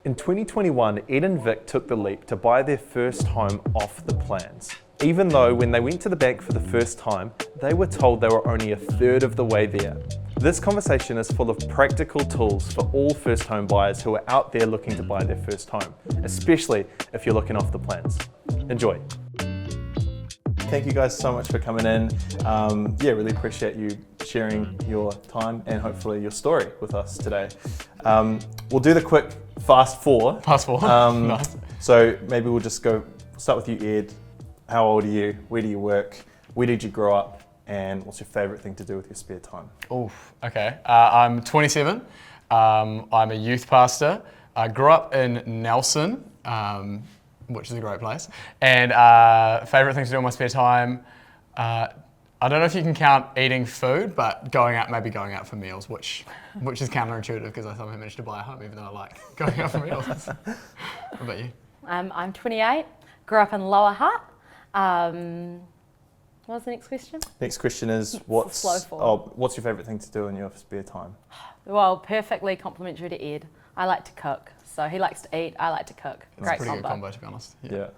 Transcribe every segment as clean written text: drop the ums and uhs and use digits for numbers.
In 2021, Ed and Vic took the leap to buy their first home off the plans. Even though when they went to the bank for the first time, they were told they were only a third of the way there. This conversation is full of practical tools for all first home buyers who are out there looking to buy their first home, especially if you're looking off the plans. Enjoy. Thank you guys so much for coming in. Really appreciate you sharing your time and hopefully your story with us today. We'll do the quick fast four. Fast four. Nice. So maybe we'll start with you, Ed. How old are you? Where do you work? Where did you grow up? And what's your favourite thing to do with your spare time? Okay. I'm 27. I'm a youth pastor. I grew up in Nelson, which is a great place. And favourite thing to do in my spare time, I don't know if you can count eating food, but going out for meals, which is counterintuitive because I somehow managed to buy a home even though I like going out for meals. What about you? I'm 28, grew up in Lower Hutt. What was the next question? Next question is, what's your favourite thing to do in your spare time? Well, perfectly complementary to Ed. I like to cook. So he likes to eat, I like to cook. Great combo. Pretty good combo, to be honest. Yeah.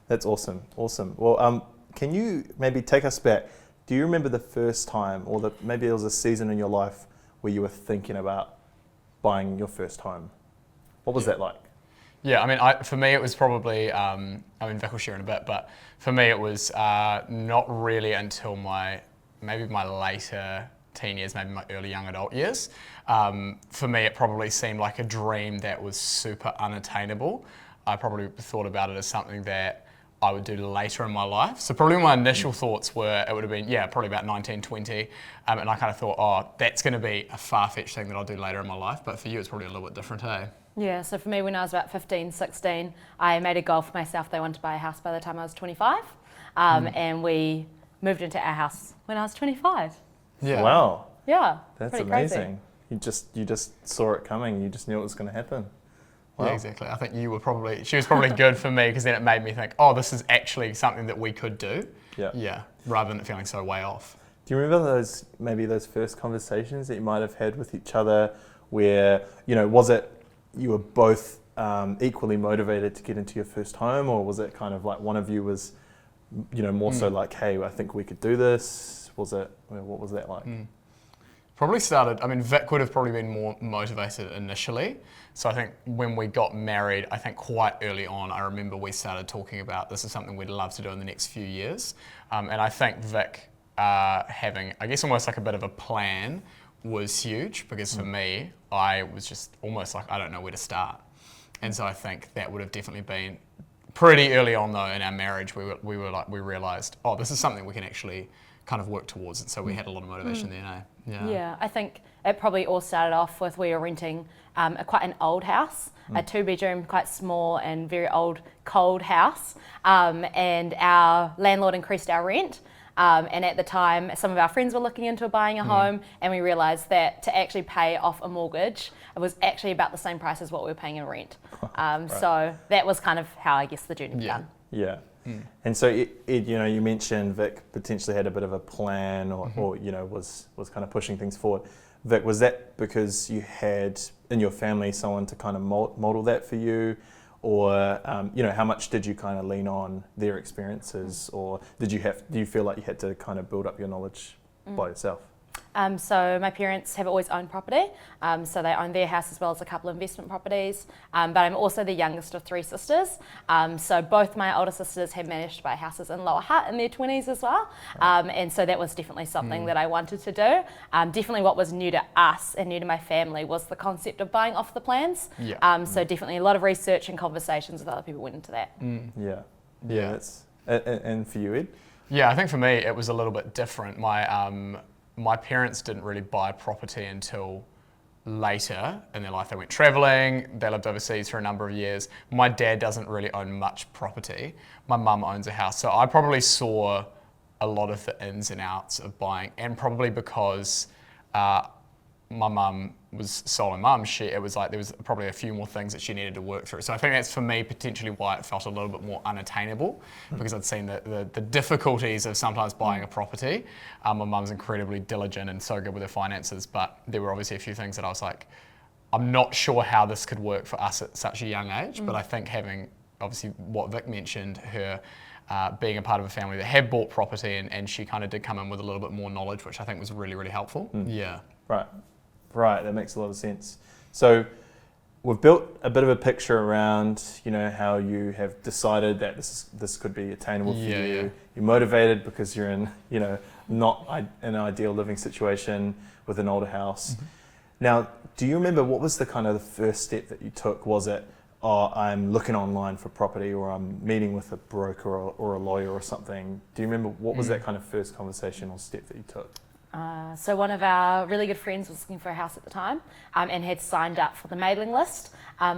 That's awesome. Well, can you maybe take us back? Do you remember the first time, or maybe there was a season in your life where you were thinking about buying your first home? What was that like? Yeah, I mean, for me it was probably, Vic will share in a bit, but for me it was not really until maybe my later teen years, maybe my early young adult years. For me it probably seemed like a dream that was super unattainable. I probably thought about it as something that I would do later in my life. So probably my initial thoughts were, it would have been, probably about 19, 20. And I kind of thought, that's going to be a far-fetched thing that I'll do later in my life. But for you, it's probably a little bit different, hey? Yeah, so for me, when I was about 15, 16, I made a goal for myself that I wanted to buy a house by the time I was 25. And we moved into our house when I was 25. Yeah. Wow. Yeah. That's pretty amazing. Crazy. You just saw it coming. You just knew it was going to happen. Wow. Yeah, exactly. I think she was probably good for me because then it made me think, this is actually something that we could do. Yeah. Yeah. Rather than it feeling so way off. Do you remember those first conversations that you might have had with each other where, was it you were both equally motivated to get into your first home, or was it kind of like one of you was, more so like, hey, I think we could do this? What was that like? Probably started, Vic would have probably been more motivated initially. So I think when we got married, I think quite early on, I remember we started talking about this is something we'd love to do in the next few years. And I think Vic having, I guess, almost like a bit of a plan was huge because for me, I was just almost like, I don't know where to start. And so I think that would have definitely been pretty early on though in our marriage, we realised, this is something we can actually kind of work towards it. So we had a lot of motivation there, eh? Yeah, I think it probably all started off with we were renting quite an old house, a 2-bedroom, quite small and very old, cold house. And our landlord increased our rent. And at the time, some of our friends were looking into buying a home, and we realised that to actually pay off a mortgage, it was actually about the same price as what we were paying in rent. Right. So that was kind of how I guess the journey began. Yeah. And so, Ed, you mentioned Vic potentially had a bit of a plan or was kind of pushing things forward. Vic, was that because you had in your family someone to kind of model that for you? Or, how much did you kind of lean on their experiences? Or do you feel like you had to kind of build up your knowledge by yourself? So my parents have always owned property, so they own their house as well as a couple of investment properties, but I'm also the youngest of 3 sisters, so both my older sisters have managed to buy houses in Lower Hutt in their 20s as well, and so that was definitely something that I wanted to do. Definitely what was new to us and new to my family was the concept of buying off the plans, so definitely a lot of research and conversations with other people went into that. Yeah. And for you, Ed? Yeah, I think for me it was a little bit different. My parents didn't really buy property until later in their life. They went travelling, they lived overseas for a number of years. My dad doesn't really own much property. My mum owns a house. So I probably saw a lot of the ins and outs of buying, and probably because my mum was solo mum, it was like there was probably a few more things that she needed to work through. So I think that's for me potentially why it felt a little bit more unattainable, because I'd seen the difficulties of sometimes buying a property. My mum's incredibly diligent and so good with her finances, but there were obviously a few things that I was like, I'm not sure how this could work for us at such a young age, but I think having, obviously what Vic mentioned, her being a part of a family that had bought property, and she kind of did come in with a little bit more knowledge, which I think was really, really helpful. Yeah. Right, that makes a lot of sense. So we've built a bit of a picture around, how you have decided that this could be attainable for you. Yeah. You're motivated because you're in, not an ideal living situation with an older house. Now, do you remember what was the kind of the first step that you took? Was it, I'm looking online for property, or I'm meeting with a broker or a lawyer or something? Do you remember what was that kind of first conversation or step that you took? So one of our really good friends was looking for a house at the time, and had signed up for the mailing list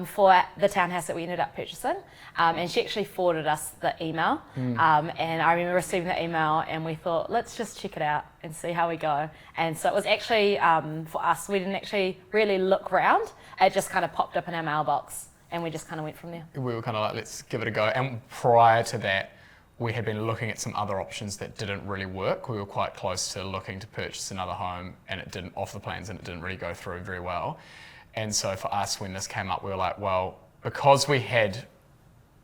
for the townhouse that we ended up purchasing, and she actually forwarded us the email, and I remember receiving the email, and we thought, let's just check it out and see how we go. And so it was actually, for us, we didn't actually really look around, it just kind of popped up in our mailbox, and we just kind of went from there. We were kind of like, let's give it a go. And prior to that, we had been looking at some other options that didn't really work. We were quite close to looking to purchase another home, and it didn't, off the plans, and it didn't really go through very well. And so for us, when this came up, we were like, well, because we had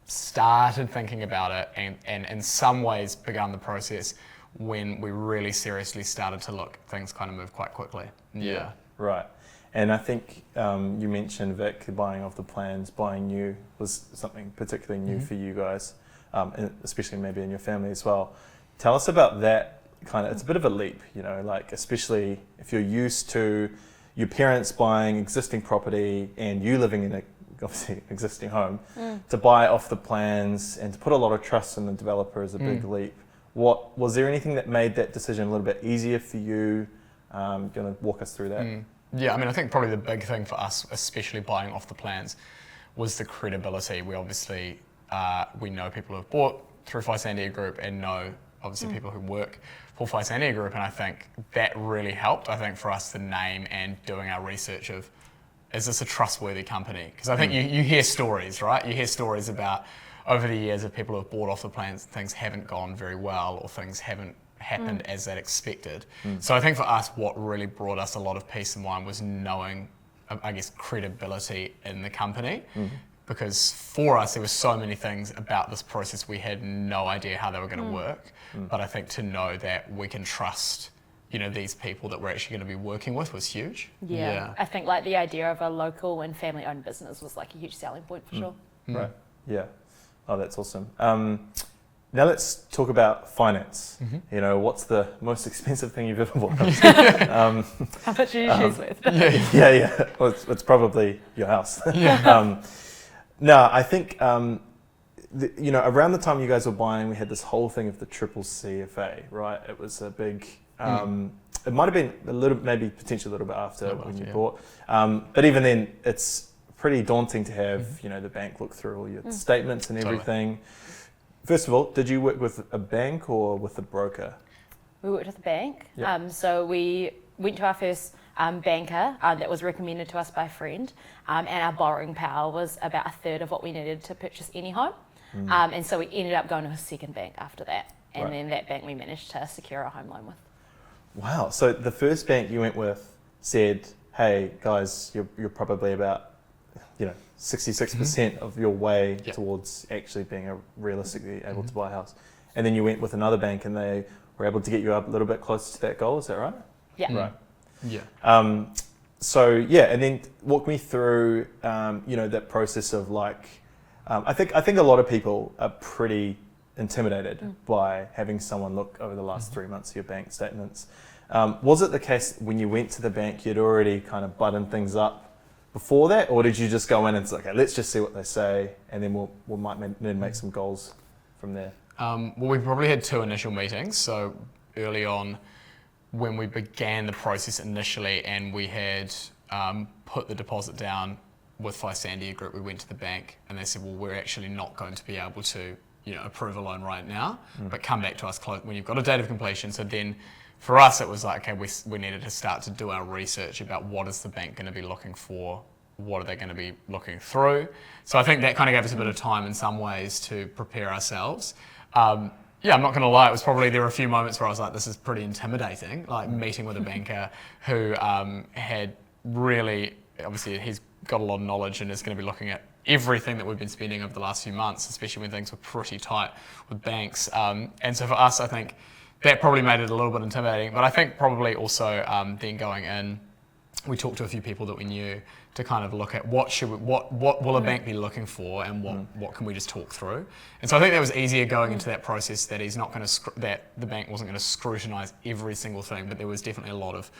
started thinking about it and in some ways begun the process, when we really seriously started to look, things kind of moved quite quickly. Yeah. Right. And I think you mentioned, Vic, buying off the plans, buying new was something particularly new for you guys. Especially maybe in your family as well. Tell us about that kind of, it's a bit of a leap, especially if you're used to your parents buying existing property and you living in obviously existing home, to buy off the plans and to put a lot of trust in the developer is a big leap. Was there anything that made that decision a little bit easier for you? Going to walk us through that? Yeah, I think probably the big thing for us, especially buying off the plans, was the credibility. We obviously we know people who have bought through Faisandia Group and know obviously people who work for Faisandia Group, and I think that really helped. I think for us, the name and doing our research of, is this a trustworthy company? Because I think you hear stories, right? You hear stories about over the years of people who have bought off the plans, things haven't gone very well, or things haven't happened as they'd expected. So I think for us, what really brought us a lot of peace of mind was knowing, I guess, credibility in the company. Because for us, there were so many things about this process we had no idea how they were going to work. But I think to know that we can trust, these people that we're actually going to be working with was huge. Yeah. I think like the idea of a local and family-owned business was like a huge selling point for sure. Right. Yeah. Oh, that's awesome. Now let's talk about finance. What's the most expensive thing you've ever bought? How much are you choose with? Yeah. Well, it's probably your house. No, I think, around the time you guys were buying, we had this whole thing of the triple CFA, right? It was a big, it might have been maybe potentially a little bit after when you bought. But even then, it's pretty daunting to have, the bank look through all your statements and everything. First of all, did you work with a bank or with a broker? We worked with a bank. Yep. So we went to our first banker that was recommended to us by a friend, and our borrowing power was about a third of what we needed to purchase any home. And so we ended up going to a second bank after that, and then that bank we managed to secure a home loan with. Wow. So the first bank you went with said, hey guys, you're probably about 66% of your way towards actually being realistically able to buy a house. And then you went with another bank and they were able to get you up a little bit closer to that goal, is that right? Yeah. Right. Yeah. And then walk me through, that process of I think a lot of people are pretty intimidated by having someone look over the last 3 months of your bank statements. Was it the case when you went to the bank, you'd already kind of buttoned things up before that, or did you just go in and say, okay, let's just see what they say, and then we might then make some goals from there? Well, we probably had 2 initial meetings. So early on, when we began the process initially, and we had put the deposit down with Faisandia Group, we went to the bank, and they said, well, we're actually not going to be able to, approve a loan right now, but come back to us when you've got a date of completion. So then, for us, it was like, okay, we needed to start to do our research about what is the bank going to be looking for, what are they going to be looking through. So I think that kind of gave us a bit of time in some ways to prepare ourselves. I'm not going to lie, there were a few moments where I was like, this is pretty intimidating, like meeting with a banker who had really obviously he's got a lot of knowledge and is going to be looking at everything that we've been spending over the last few months, especially when things were pretty tight with banks. And so for us, I think that probably made it a little bit intimidating. But I think probably also then going in, we talked to a few people that we knew to kind of look at what will a bank be looking for, and what can we just talk through. And so I think that was easier going into that process, that he's not going to that the bank wasn't going to scrutinise every single thing, but there was definitely a lot of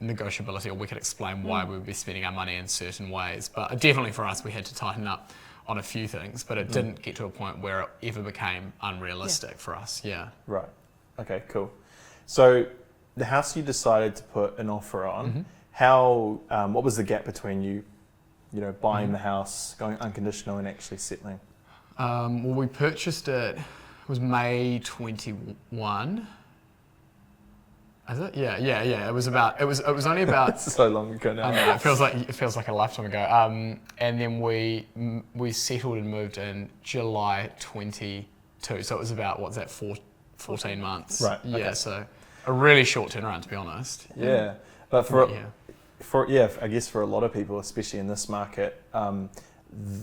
negotiability, or we could explain why we would be spending our money in certain ways. But definitely for us, we had to tighten up on a few things, but it didn't get to a point where it ever became unrealistic for us. Yeah. Right. Okay, cool. So the house you decided to put an offer on, how, what was the gap between you buying the house, going unconditional, and actually settling? Well, we purchased it was May 21. Is it? Yeah. It was only about. That's so long ago now. I know, it feels like a lifetime ago. And then we settled and moved in July 22. So it was about, what's that, 14 months. Right. Yeah. Okay. So a really short turnaround, to be honest. Yeah, but I guess for a lot of people, especially in this market,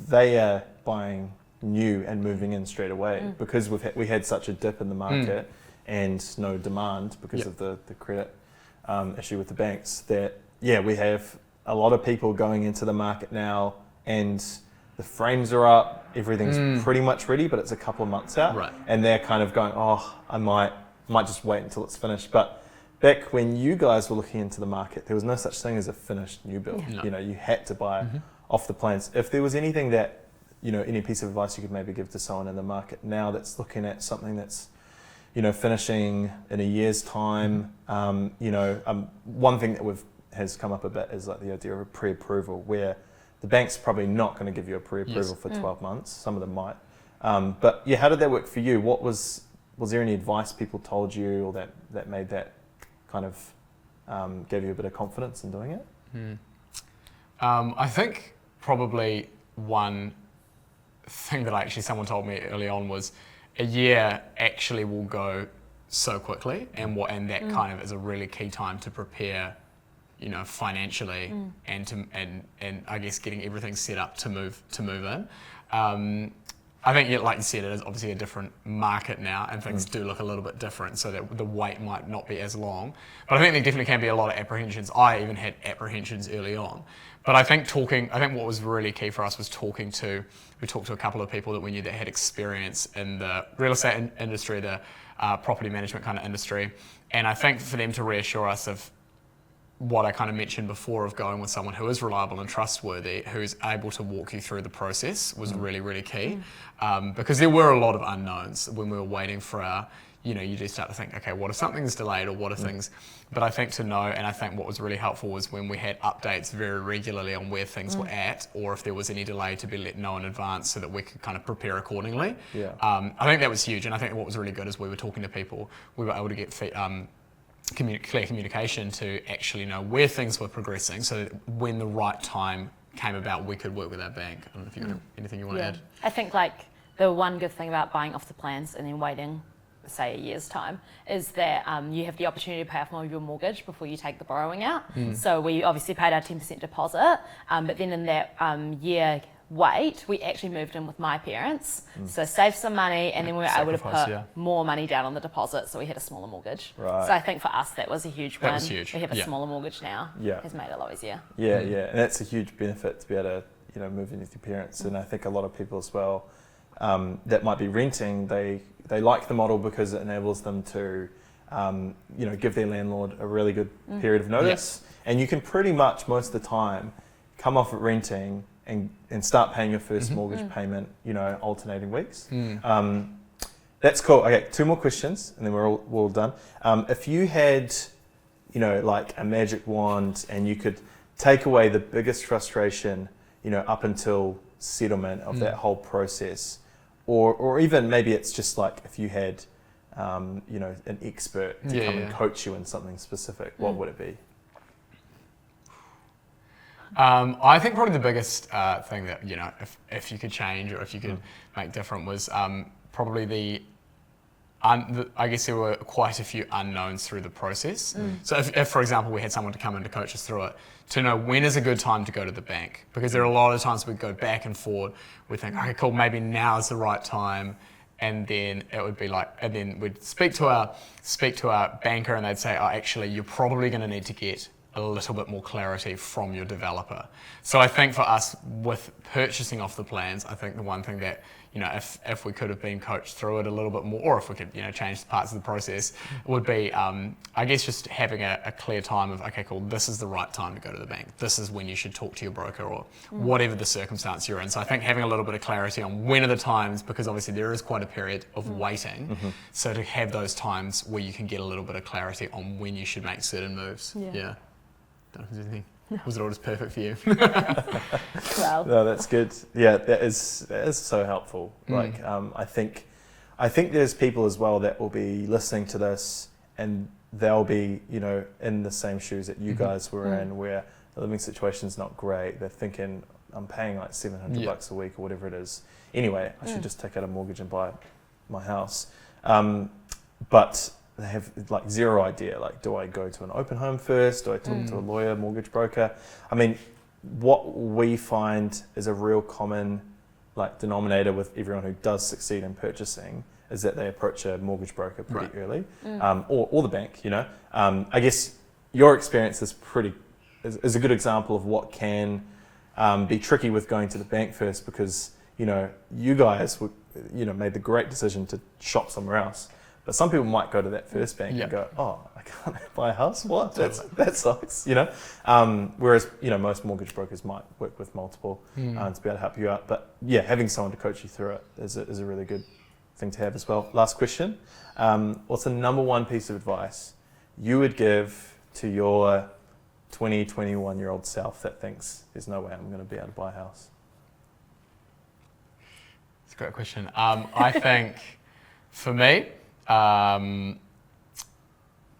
they are buying new and moving in straight away because we had such a dip in the market and no demand because of the credit issue with the banks, that we have a lot of people going into the market now, and the frames are up, everything's pretty much ready, but it's a couple of months out, Right. and they're kind of going, I might just wait until it's finished. But back when you guys were looking into the market, there was no such thing as a finished new build. No. You had to buy off the plans. If there was anything that, any piece of advice you could maybe give to someone in the market now that's looking at something that's, finishing in a year's time, one thing that has come up a bit is like the idea of a pre-approval, where the bank's probably not going to give you a pre-approval for 12 months. Some of them might. But how did that work for you? Was there any advice people told you, or that made that kind of gave you a bit of confidence in doing it? I think probably one thing that someone told me early on was, a year actually will go so quickly, and that kind of is a really key time to prepare, financially, and I guess getting everything set up to move in. I think, like you said, it is obviously a different market now, and things do look a little bit different, so that the wait might not be as long. But I think there definitely can be a lot of apprehensions. I even had apprehensions early on. But I think what was really key for us was we talked to a couple of people that we knew that had experience in the real estate industry, the property management kind of industry. And I think for them to reassure us of what I kind of mentioned before, of going with someone who is reliable and trustworthy, who's able to walk you through the process, was really, really key. Because there were a lot of unknowns when we were waiting for our, you do start to think, okay, what if something's delayed, or what if things, but I think to know, and I think what was really helpful was when we had updates very regularly on where things were at, or if there was any delay, to be let know in advance so that we could kind of prepare accordingly. Yeah. I think that was huge, and I think what was really good is we were talking to people, we were able to get clear communication to actually know where things were progressing, so that when the right time came about, we could work with our bank. I don't know if you have anything you want to add. I think the one good thing about buying off the plans and then waiting, say, a year's time, is that you have the opportunity to pay off more of your mortgage before you take the borrowing out. So we obviously paid our 10% deposit, but then in that year wait, we actually moved in with my parents, so saved some money, and then we were able to put more money down on the deposit, so we had a smaller mortgage. Right. So I think for us that was a huge win. That was huge. We have a smaller mortgage now. Yeah. Has made it a lot easier. Yeah, and that's a huge benefit to be able to move in with your parents. And I think a lot of people as well that might be renting, they like the model because it enables them to give their landlord a really good period of notice, and you can pretty much most of the time come off at renting and start paying your first mortgage payment, alternating weeks. That's cool. Okay, 2 more questions and then we're all done. If you had, like a magic wand and you could take away the biggest frustration, up until settlement of that whole process, or even maybe it's just like if you had, an expert to come and coach you in something specific, what would it be? I think probably the biggest thing that, if you could change or if you could make different was probably I guess there were quite a few unknowns through the process. So if, for example, we had someone to come in to coach us through it, to know when is a good time to go to the bank, because there are a lot of times we go back and forward, we think, okay, cool, maybe now is the right time. And then it would be like, and then we'd speak to our banker, and they'd say, oh, actually, you're probably going to need to get a little bit more clarity from your developer. So I think for us, with purchasing off the plans, I think the one thing that, if we could have been coached through it a little bit more, or if we could, change the parts of the process, would be, I guess, just having a clear time of, okay, cool, this is the right time to go to the bank. This is when you should talk to your broker, or whatever the circumstance you're in. So I think having a little bit of clarity on when are the times, because obviously there is quite a period of waiting. So to have those times where you can get a little bit of clarity on when you should make certain moves. Yeah. Don't know if there's anything. Was it all just perfect for you? Well, No, that's good. Yeah, that is so helpful. Like, I think there's people as well that will be listening to this, and they'll be, in the same shoes that you guys were in, where the living situation's not great. They're thinking, I'm paying like $700 a week or whatever it is. Anyway, I should just take out a mortgage and buy my house. But they have like zero idea. Like, do I go to an open home first? Do I talk to a lawyer, mortgage broker? I mean, what we find is a real common like denominator with everyone who does succeed in purchasing is that they approach a mortgage broker pretty early, or the bank. I guess your experience is is a good example of what can be tricky with going to the bank first, because you guys made the great decision to shop somewhere else. But some people might go to that first bank and go, oh, I can't buy a house? What? That sucks, Whereas, most mortgage brokers might work with multiple to be able to help you out. But yeah, having someone to coach you through it is a really good thing to have as well. Last question. What's the number one piece of advice you would give to your 21-year-old self that thinks there's no way I'm going to be able to buy a house? It's a great question. I think for me,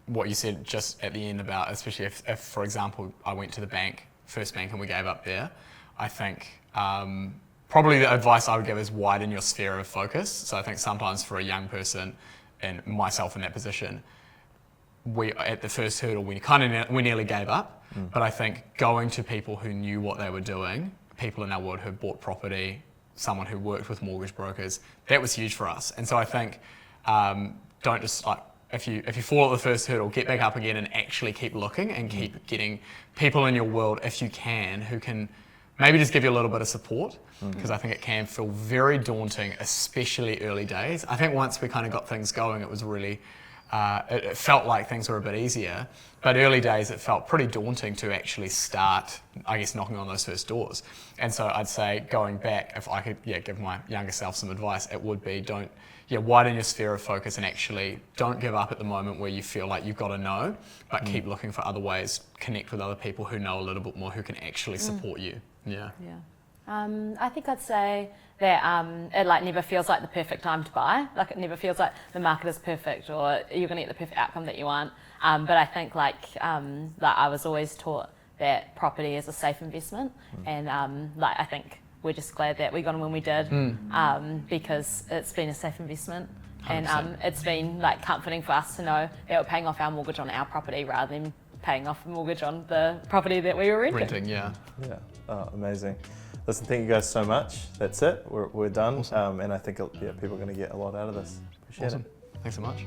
what you said just at the end about, especially if, for example, I went to the first bank and we gave up there, I think probably the advice I would give is widen your sphere of focus. So I think sometimes for a young person, and myself in that position, at the first hurdle, we nearly gave up. But I think going to people who knew what they were doing, people in our world who bought property, someone who worked with mortgage brokers, that was huge for us. And so I think don't just if you fall at the first hurdle, get back up again and actually keep looking and keep getting people in your world, if you can, who can maybe just give you a little bit of support, because I think it can feel very daunting, especially early days. I think once we kind of got things going, it was really, it felt like things were a bit easier, but early days it felt pretty daunting to actually start, I guess, knocking on those first doors. And so I'd say, going back, if I could give my younger self some advice, it would be widen your sphere of focus, and actually don't give up at the moment where you feel like you've got to know, but keep looking for other ways, connect with other people who know a little bit more, who can actually support you. Yeah. I think I'd say that it never feels like the perfect time to buy. Like, it never feels like the market is perfect or you're going to get the perfect outcome that you want. But I think I was always taught that property is a safe investment, and I think we're just glad that we got them when we did, because it's been a safe investment. 100%. And it's been comforting for us to know that we're paying off our mortgage on our property rather than paying off a mortgage on the property that we were renting. Yeah. Oh, amazing. Listen, thank you guys so much. That's it. We're done. Awesome. And I think people are going to get a lot out of this. Appreciate it. Thanks so much.